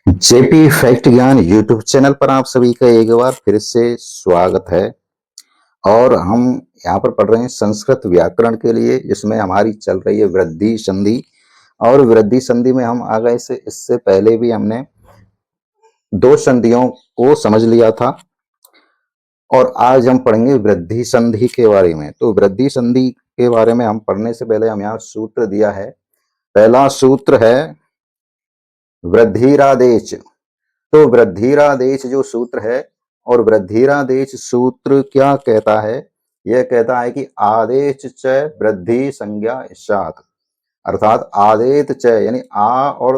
JP fact ज्ञान YouTube channel पर आप सभी का एक बार फिर से स्वागत है। और हम यहाँ पर पढ़ रहे हैं संस्कृत व्याकरण के लिए, जिसमें हमारी चल रही है वृद्धि संधि। और वृद्धि संधि में हम आ गए से इससे पहले भी हमने दो संधियों को समझ लिया था। और आज हम पढ़ेंगे वृद्धि संधि के बारे में। तो वृद्धि संधि के बारे में हम पढ़ने से पहले हम यहाँ सूत्र दिया है। पहला सूत्र है वृद्धिरादेश। तो वृद्धिरादेश जो सूत्र है, और वृद्धिरादेश सूत्र क्या कहता है? यह कहता है कि आदेश च वृद्धि संज्ञा स्यात्। अर्थात आदेत च यानी आ और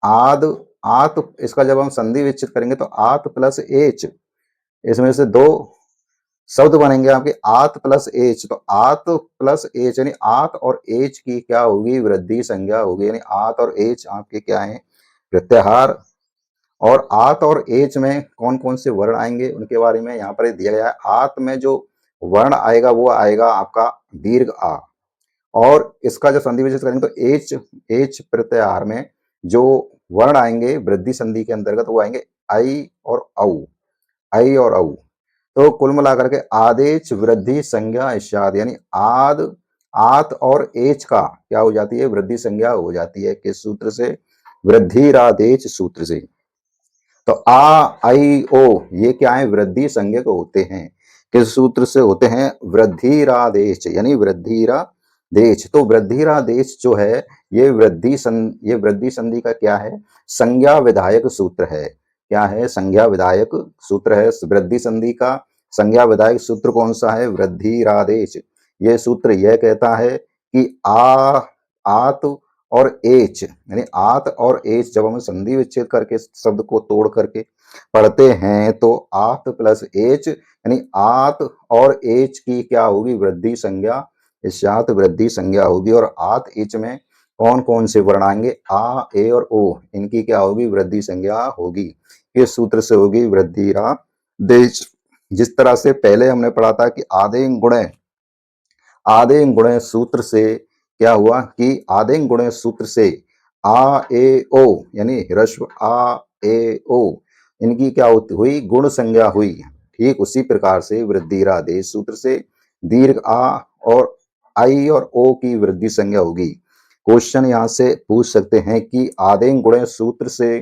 आद आत, इसका जब हम संधि विच्छेद करेंगे तो आत प्लस एच, इसमें से दो शब्द बनेंगे आपके आत प्लस एच। तो आत प्लस एच यानी आत और एच की क्या होगी? वृद्धि संज्ञा होगी। यानी आत और एच आपके क्या है? प्रत्याहार। और आत और एच में कौन कौन से वर्ण आएंगे उनके बारे में यहाँ पर दिया गया है। आत में जो वर्ण आएगा वो आएगा आपका दीर्घ आ। और इसका जब संधि विच्छेद करेंगे तो एच एच प्रत्याहार में जो वर्ण आएंगे वृद्धि संधि के अंतर्गत वो आएंगे आई और औ। आई और औ। तो कुल मिलाकर के आदेश वृद्धि संज्ञा स्यात्, यानी आद आत और एच का क्या हो जाती है? वृद्धि संज्ञा हो जाती है। किस सूत्र से? वृद्धिरादेश सूत्र से। तो आ आई ओ ये क्या है? वृद्धि संज्ञक होते हैं। किस सूत्र से होते हैं? वृद्धिरादेश यानी वृद्धिरादेश। तो वृद्धिरादेश जो है ये वृद्धि संधि का क्या है? संज्ञा विधायक सूत्र है। क्या है? संज्ञा विधायक सूत्र है वृद्धि संधि का। संज्ञा विधायक सूत्र कौन सा है? वृद्धिरादेश। ये सूत्र यह कहता है कि आत और एच यानी आत और एच जब हम संधि विच्छेद करके शब्द को तोड़ करके पढ़ते हैं तो आत प्लस एच यानी आत और एच की क्या होगी? वृद्धि संज्ञा स्यात्, वृद्धि संज्ञा होगी। और आत एच में कौन कौन से वर्ण आएंगे? आ ए और ओ, इनकी क्या होगी? वृद्धि संज्ञा होगी। इस सूत्र से होगी वृद्धिरादेश। जिस तरह से पहले हमने पढ़ा था कि आदें गुणे सूत्र से क्या हुआ कि आदें गुणे सूत्र से आ ए ओ यानी ह्रस्व आ ए ओ इनकी क्या हुई? गुण संज्ञा हुई। ठीक उसी प्रकार से वृद्धिरादेश सूत्र से दीर्घ आ और आई और ओ की वृद्धि संज्ञा होगी। क्वेश्चन यहाँ से पूछ सकते हैं कि आदें गुणे सूत्र से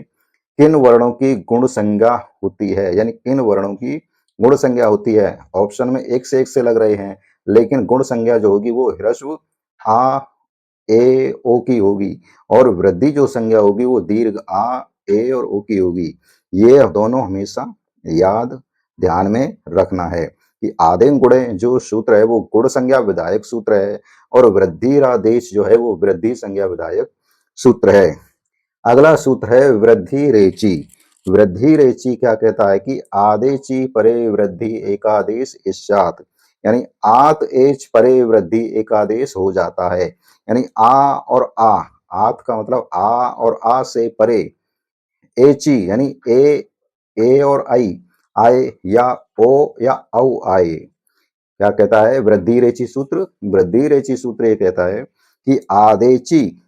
किन वर्णों की गुण संज्ञा होती है? यानी किन वर्णों की गुण संज्ञा होती है? ऑप्शन में एक से लग रहे हैं, लेकिन गुण संज्ञा जो होगी वो ह्रस्व आ ए ओ की होगी। और वृद्धि जो संज्ञा होगी वो दीर्घ आ ए और ओ की होगी। ये दोनों हमेशा याद ध्यान में रखना है कि आदेम गुणे जो सूत्र है वो गुण संज्ञा विधायक सूत्र है, और वृद्धिरादेश जो है वो वृद्धि संज्ञा विधायक सूत्र है। अगला सूत्र है वृद्धि रेची। वृद्धि रेची क्या कहता है कि आदेची परे वृद्धि एकादेश स्यात्, यानी आत एच परे वृद्धि एकादेश हो जाता है। यानी आ और आ, आत का मतलब आ और आ से परे, एची यानी ए और आई आए या ओ या औ आए। क्या कहता है वृद्धि रेची सूत्र? वृद्धि रेची सूत्र ये कहता है कि आदेची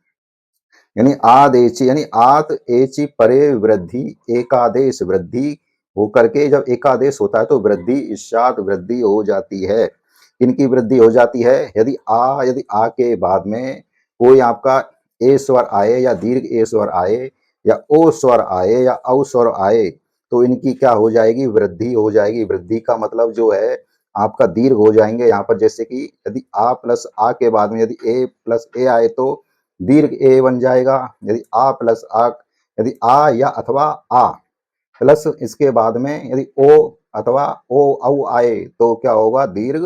यानी आदेची यानी आत एची परे वृद्धि एकादेश, वृद्धि होकर के जब एकादेश होता है तो वृद्धि स्यात्, वृद्धि हो जाती है। इनकी वृद्धि हो जाती है यदि आ के बाद में कोई आपका ए स्वर आए या दीर्घ ए स्वर आए या ओ स्वर आए या औ स्वर आए, तो इनकी क्या हो जाएगी? वृद्धि हो जाएगी। वृद्धि का मतलब जो है आपका दीर्घ हो जाएंगे यहाँ पर। जैसे कि यदि आ प्लस आ के बाद में यदि ए प्लस ए आए तो दीर्घ ए बन जाएगा। यदि आ प्लस आ, यदि आ या अथवा आ प्लस इसके बाद में यदि ओ अथवा ओ औ आए तो क्या होगा? दीर्घ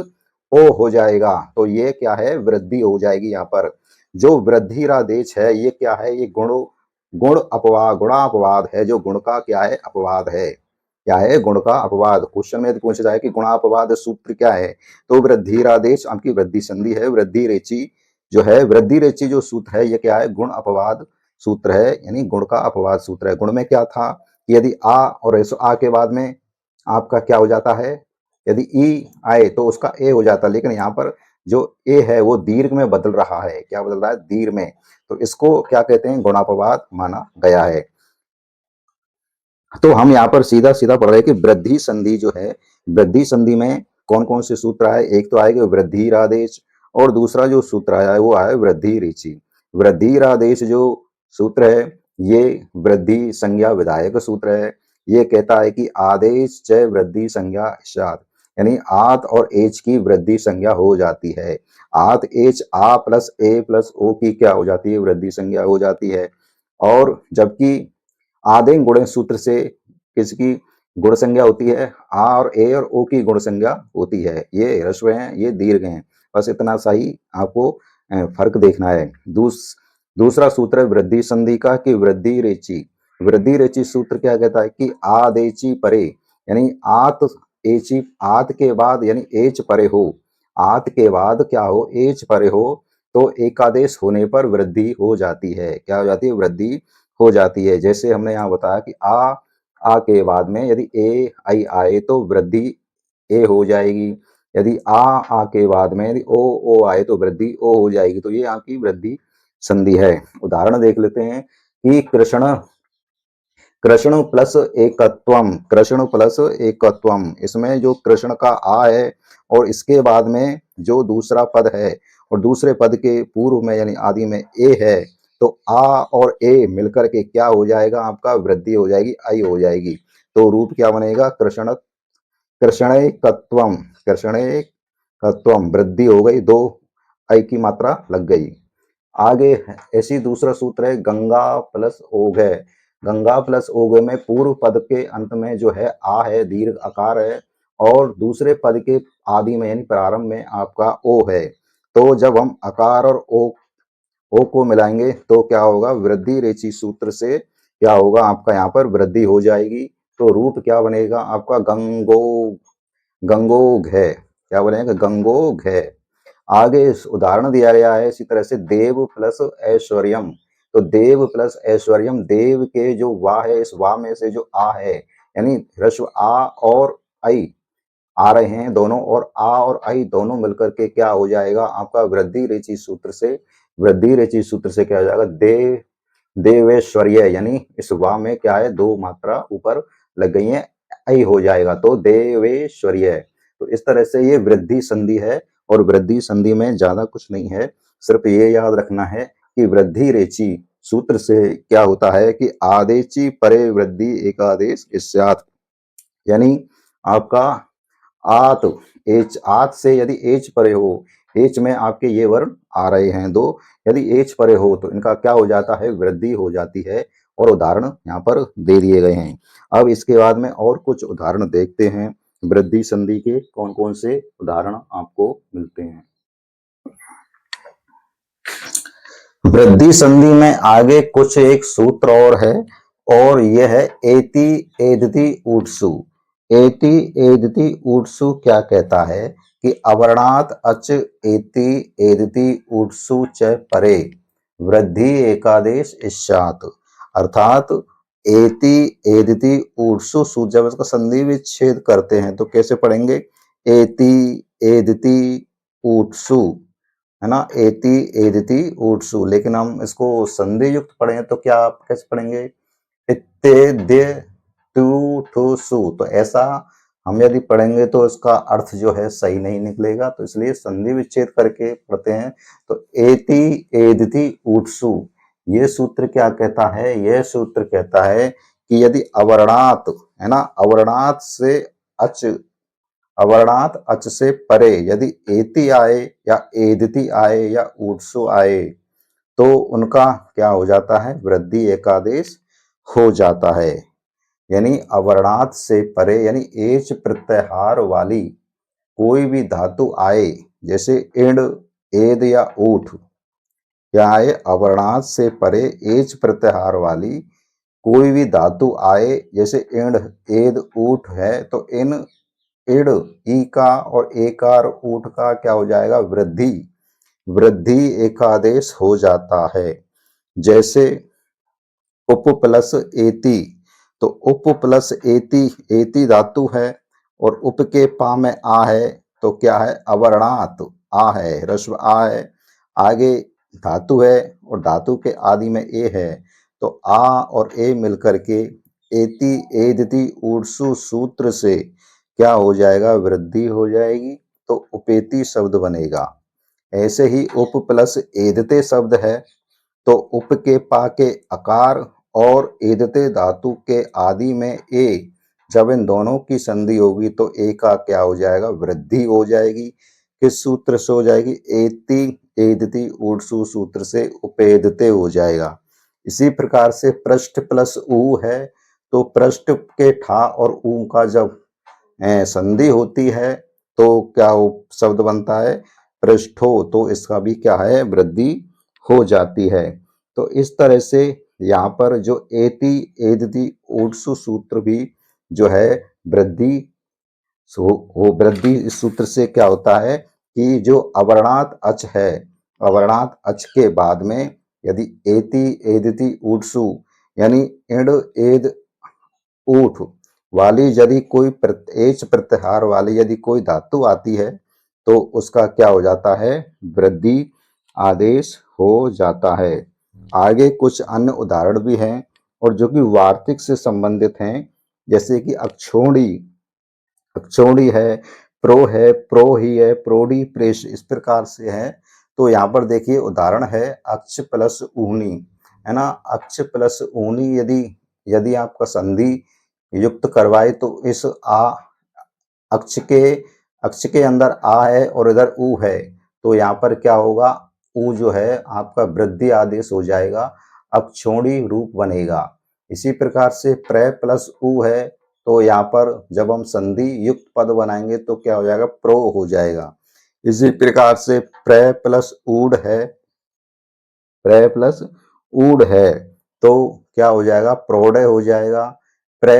ओ हो जाएगा। तो ये क्या है? वृद्धि हो जाएगी। यहाँ पर जो वृद्धिरादेश है ये क्या है? ये गुणापवाद है। जो गुण का क्या है? अपवाद है। क्या है? गुण का अपवाद। क्वेश्चन में पूछा जाए कि गुणापवाद सूत्र क्या है, तो वृद्धिरादेश आपकी वृद्धि संधि है। वृद्धि रेची जो है, वृद्धि रेची जो सूत्र है ये क्या है? गुण अपवाद सूत्र है, यानी गुण का अपवाद सूत्र है। गुण में क्या था कि यदि आ और रेसो आ के बाद में आपका क्या हो जाता है? यदि ई आए तो उसका ए हो जाता है, लेकिन यहाँ पर जो ए है वो दीर्घ में बदल रहा है। क्या बदल रहा है? दीर्घ में। तो इसको क्या कहते हैं? गुणापवाद माना गया है। तो हम यहाँ पर सीधा सीधा पढ़ रहे हैं कि वृद्धि संधि जो है, वृद्धि संधि में कौन कौन से सूत्र आए। एक तो आएगा वृद्धिरादेश और दूसरा जो सूत्र आया है वो आया वृद्धि रेचि। वृद्धिरादेश जो सूत्र है ये वृद्धि संज्ञा विधायक सूत्र है। ये कहता है कि आदेश च वृद्धि संज्ञा स्यात्, यानी आत और एच की वृद्धि संज्ञा हो जाती है। आत एच आ प्लस ए प्लस ओ की क्या हो जाती है, वृद्धि संज्ञा हो जाती है। और जबकि आदेंग गुणज सूत्र से किसकी गुण संज्ञा होती है, आ और ए और ओ की गुण संज्ञा होती है। ये ह्रस्व हैं, ये दीर्घ हैं, बस इतना सा ही आपको फर्क देखना है। दूसरा सूत्र है वृद्धि संधि का कि वृद्धि रेचि। वृद्धि रेचि सूत्र क्या कहता है कि आदेची परे, यानी आत एची, आत के बाद यानी एच परे हो, आत के बाद क्या हो, एच परे हो, तो एकादेश होने पर वृद्धि हो जाती है। क्या हो जाती है, वृद्धि हो जाती है। जैसे हमने यहाँ बताया कि आ के बाद में यदि ए आई आए तो वृद्धि ए हो जाएगी। यदि आ के बाद में यदि ओ आए तो वृद्धि ओ हो जाएगी। तो ये यहाँ की वृद्धि संधि है। उदाहरण देख लेते हैं कि कृष्ण, कृष्ण प्लस एकत्वम, कृष्ण प्लस एकत्वम, इसमें जो कृष्ण का आ है और इसके बाद में जो दूसरा पद है और दूसरे पद के पूर्व में यानी आदि में ए है, तो आ और ए मिलकर के क्या हो जाएगा, आपका वृद्धि हो जाएगी, आई हो जाएगी। तो रूप क्या बनेगा, कृष्ण कृष्णेकत्वम, कृष्णेकत्वम, वृद्धि हो गई, दो आई की मात्रा लग गई। आगे ऐसी दूसरा सूत्र है गंगा प्लस ओघ है। गंगा प्लस ओघ में पूर्व पद के अंत में जो है आ है, दीर्घ आकार है, और दूसरे पद के आदि में यानी प्रारंभ में आपका ओ है। तो जब हम आकार और ओ को मिलाएंगे तो क्या होगा, वृद्धि रेचि सूत्र से क्या होगा, आपका यहाँ पर वृद्धि हो जाएगी। तो रूप क्या बनेगा आपका, गंगोघ है। क्या बनेगा, गंगोघ है। आगे इस उदाहरण दिया गया है इसी तरह से देव प्लस ऐश्वर्यम। तो देव प्लस ऐश्वर्यम, देव के जो वा है, इस वा में से जो आ है, यानी ह्रस्व आ और आई आ रहे हैं दोनों, और आ और आई दोनों मिलकर के क्या हो जाएगा आपका, वृद्धि रेचि सूत्र से, वृद्धि रेचि सूत्र से क्या हो जाएगा, देवेश्वर्य, यानी इस वा में क्या है, दो मात्रा ऊपर लग गई है, आई हो जाएगा, तो देवेश्वर्य। तो इस तरह से ये वृद्धि संधि है। और वृद्धि संधि में ज्यादा कुछ नहीं है, सिर्फ ये याद रखना है कि वृद्धि रेचि सूत्र से क्या होता है कि आदेची परे वृद्धि एकादेश स्यात्, यानी आपका आत, एच, आत से यदि एच परे हो, एच में आपके ये वर्ण आ रहे हैं दो, यदि एच परे हो तो इनका क्या हो जाता है, वृद्धि हो जाती है। और उदाहरण यहाँ पर दे दिए गए हैं। अब इसके बाद में और कुछ उदाहरण देखते हैं, वृद्धि संधि के कौन कौन से उदाहरण आपको मिलते हैं। वृद्धि संधि में आगे कुछ एक सूत्र और है, और यह है एति एदति ऊट्सु। एति एदति ऊट्सु क्या कहता है कि अवर्णात अच एति एदति ऊट्सु च परे वृद्धि एकादेश स्यात्। अर्थात एति एदति ऊट्सु सु, जब इसका संधि विच्छेद करते हैं तो कैसे पढ़ेंगे, एति एदति ऊट्सु, है ना, एति एदिति ऊट्सु। लेकिन हम इसको संधि युक्त पढ़ें तो क्या कैसे पढ़ेंगे, इत्ते टू ठू सु। तो ऐसा हम यदि पढ़ेंगे तो इसका अर्थ जो है सही नहीं निकलेगा, तो इसलिए संधि विच्छेद करके पढ़ते हैं। तो एति एदिति ऊट्सु, ये सूत्र क्या कहता है, यह सूत्र कहता है कि यदि अवर्णात, है ना, अवर्णात से अच, अवर्णात अच से परे यदि एति आए या एदिति आए या ऊट्सु आए तो उनका क्या हो जाता है, वृद्धि एकादेश हो जाता है। यानी अवर्णात से परे यानी एच प्रत्याहार वाली कोई भी धातु आए, जैसे इण, एद या ऊठ, क्या आए, अवर्णात से परे एच प्रत्याहार वाली कोई भी धातु आए, जैसे इण, एद, ऊठ है, तो इन इड़, ई का और एकार ऊठ का क्या हो जाएगा, वृद्धि, वृद्धि एकादेश हो जाता है। जैसे उप प्लस एति, तो उप प्लस एति, एति धातु है और उप के पा में आ है, तो क्या है, अवर्णात आ है, ह्रस्व आ है, आगे धातु है और धातु के आदि में ए है, तो आ और ए मिलकर के एति एदिति ऊर्सु सूत्र से क्या हो जाएगा, वृद्धि हो जाएगी, तो उपेति शब्द बनेगा। ऐसे ही उप प्लस एदते शब्द है, तो उप के पा के अकार और एदते धातु के आदि में ए, जब इन दोनों की संधि होगी तो ए का क्या हो जाएगा, वृद्धि हो जाएगी। किस सूत्र से हो जाएगी, एति एदति ऊर्सु सूत्र से उपेदते हो जाएगा। इसी प्रकार से पृष्ठ प्लस ऊ है, तो पृष्ठ के ठा और ऊ का जब संधि होती है तो क्या शब्द बनता है, पृष्ठो, तो इसका भी क्या है, वृद्धि हो जाती है। तो इस तरह से यहाँ पर जो एति एदति ऊर्सु सूत्र भी जो है वृद्धि हो, वृद्धि इस सूत्र से क्या होता है कि जो अवर्णात अच है, अवर्णात अच के बाद में यदि एति एदति ऊर्सु यानी इण एद ऊठ वाली यदि कोई एच प्रत्याहार वाली यदि कोई धातु आती है तो उसका क्या हो जाता है, वृद्धि आदेश हो जाता है। आगे कुछ अन्य उदाहरण भी हैं और जो कि वार्तिक से संबंधित हैं, जैसे कि अक्षोणी, अक्षोणी है, प्रो ही है, प्रोडी प्रेश, इस प्रकार से है। तो यहाँ पर देखिए उदाहरण है अक्ष प्लस ऊनी, है ना, अक्ष प्लस ऊनी यदि यदि आपका संधि युक्त करवाए तो इस आ अक्ष के अंदर आ है और इधर ऊ है, तो यहाँ पर क्या होगा, ऊ जो है आपका वृद्धि आदेश हो जाएगा, अक्षोणी रूप बनेगा। इसी प्रकार से प्र प्लस ऊ है, तो यहाँ पर जब हम संधि युक्त पद बनाएंगे तो क्या हो जाएगा, प्रो हो जाएगा। इसी प्रकार से प्र प्लस ऊड है, प्र प्लस ऊड है, तो क्या हो जाएगा, प्रोडय हो जाएगा। प्र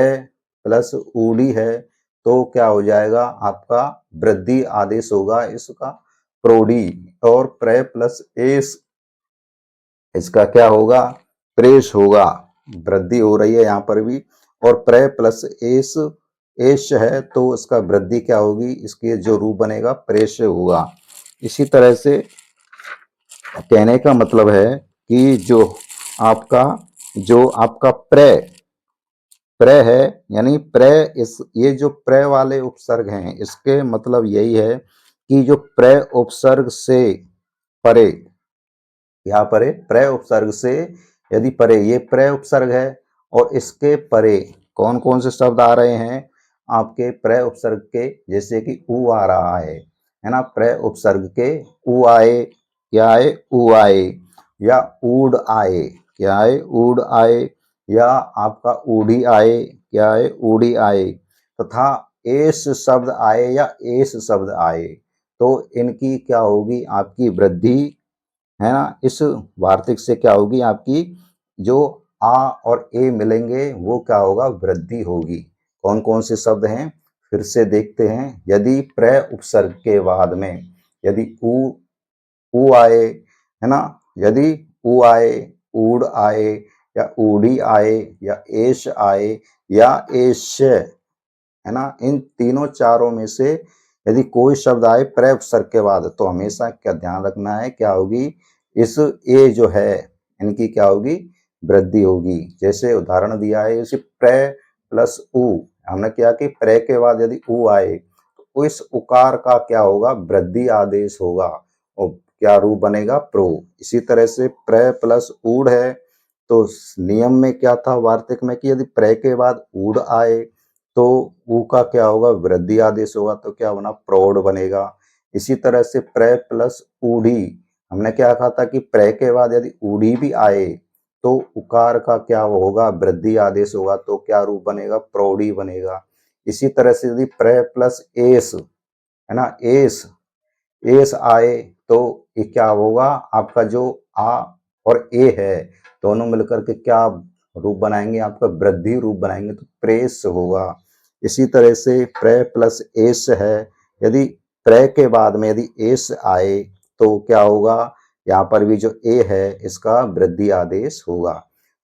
प्लस ऊडी है तो क्या हो जाएगा, आपका वृद्धि आदेश होगा इसका, प्रोडी। और प्र प्लस एस, इसका क्या होगा, प्रेस होगा, वृद्धि हो रही है यहाँ पर भी। और प्र प्लस एस एश है तो इसका वृद्धि क्या होगी, इसके जो रूप बनेगा प्रेस होगा। इसी तरह से कहने का मतलब है कि जो आपका प्र है, यानी प्र, इस ये जो प्र वाले उपसर्ग हैं इसके मतलब यही है कि जो प्र उपसर्ग से परे, यहाँ परे प्र उपसर्ग से यदि परे, ये प्र उपसर्ग है और इसके परे कौन कौन से शब्द आ रहे हैं, आपके प्र उपसर्ग के, जैसे कि ऊ आ रहा है ना, प्र उपसर्ग के ऊ आए, क्या आए, ऊ आए, या ऊड आए, क्या आए, ऊड आए, या आपका ऊढ़ी आए, क्या आए, ऊढ़ी आए, तथा एस शब्द आए या एस शब्द आए, तो इनकी क्या होगी, आपकी वृद्धि, है ना। इस वार्तिक से क्या होगी, आपकी जो आ और ए मिलेंगे वो क्या होगा, वृद्धि होगी। कौन कौन से शब्द हैं फिर से देखते हैं। यदि प्र उपसर्ग के बाद में यदि ऊ आए, है ना, यदि ऊ आए, ऊड आए, या ऊढ़ी आए, या एश आए, या एश, है ना, इन तीनों चारों में से यदि कोई शब्द आए प्र उपसर्ग के बाद तो हमेशा क्या ध्यान रखना है, क्या होगी, इस ए जो है इनकी क्या होगी, वृद्धि होगी। जैसे उदाहरण दिया है, जैसे प्र प्लस ऊ, हमने क्या कि प्र के बाद यदि ऊ आए तो इस उकार का क्या होगा, वृद्धि आदेश होगा और क्या रूप बनेगा, प्रो। इसी तरह से प्र प्लस ऊड है, तो नियम में क्या था वार्तिक में कि यदि प्र के बाद ऊड आए तो ऊ का क्या होगा, वृद्धि आदेश होगा, तो क्या बना, प्रौढ़ बनेगा। इसी तरह से प्र प्लस ऊढ़ी, हमने क्या कहा था कि प्र के बाद यदि ऊढ़ी भी आए तो उकार का क्या होगा, वृद्धि आदेश होगा, तो क्या रूप बनेगा, प्रौढ़ी बनेगा। इसी तरह से यदि प्र प्लस एस, है ना, एस एस आए तो ये क्या होगा, आपका जो आ और ए है दोनों मिलकर के क्या रूप बनाएंगे, आपका वृद्धि रूप बनाएंगे, तो प्रेस होगा। इसी तरह से प्र प्लस एस है, यदि प्र के बाद में यदि एस आए तो क्या होगा, यहाँ पर भी जो ए है इसका वृद्धि आदेश होगा।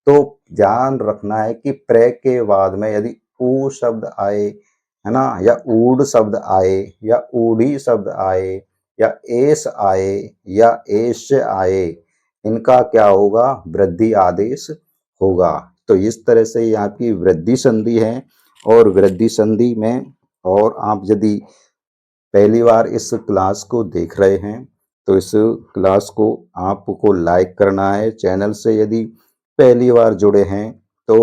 तो ध्यान रखना है कि प्र के बाद में यदि ऊ शब्द आए, है ना, या ऊड शब्द आए, या ऊढ़ी शब्द आए, या एस आए, या एश आए, इनका क्या होगा, वृद्धि आदेश होगा। तो इस तरह से ये आपकी वृद्धि संधि है और वृद्धि संधि में और आप यदि पहली बार इस क्लास को देख रहे हैं तो इस क्लास को आपको लाइक करना है। चैनल से यदि पहली बार जुड़े हैं तो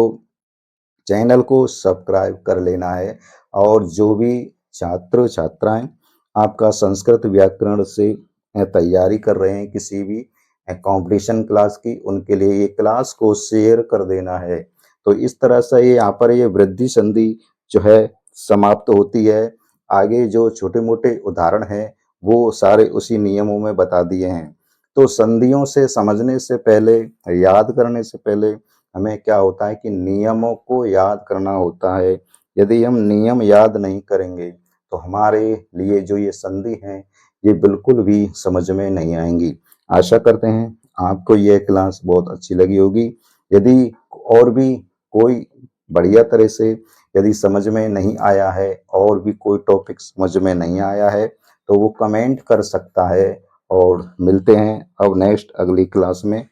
चैनल को सब्सक्राइब कर लेना है और जो भी छात्र छात्राएं आपका संस्कृत व्याकरण से तैयारी कर रहे हैं किसी भी कंपटीशन क्लास की, उनके लिए ये क्लास को शेयर कर देना है। तो इस तरह से ये यहाँ पर ये वृद्धि संधि जो है समाप्त होती है। आगे जो छोटे मोटे उदाहरण हैं वो सारे उसी नियमों में बता दिए हैं। तो संधियों से समझने से पहले, याद करने से पहले हमें क्या होता है कि नियमों को याद करना होता है। यदि हम नियम याद नहीं करेंगे तो हमारे लिए जो ये संधि हैं ये बिल्कुल भी समझ में नहीं आएंगी। आशा करते हैं आपको ये क्लास बहुत अच्छी लगी होगी। यदि और भी कोई बढ़िया तरह से यदि समझ में नहीं आया है और भी कोई टॉपिक समझ में नहीं आया है तो वो कमेंट कर सकता है। और मिलते हैं अब नेक्स्ट अगली क्लास में।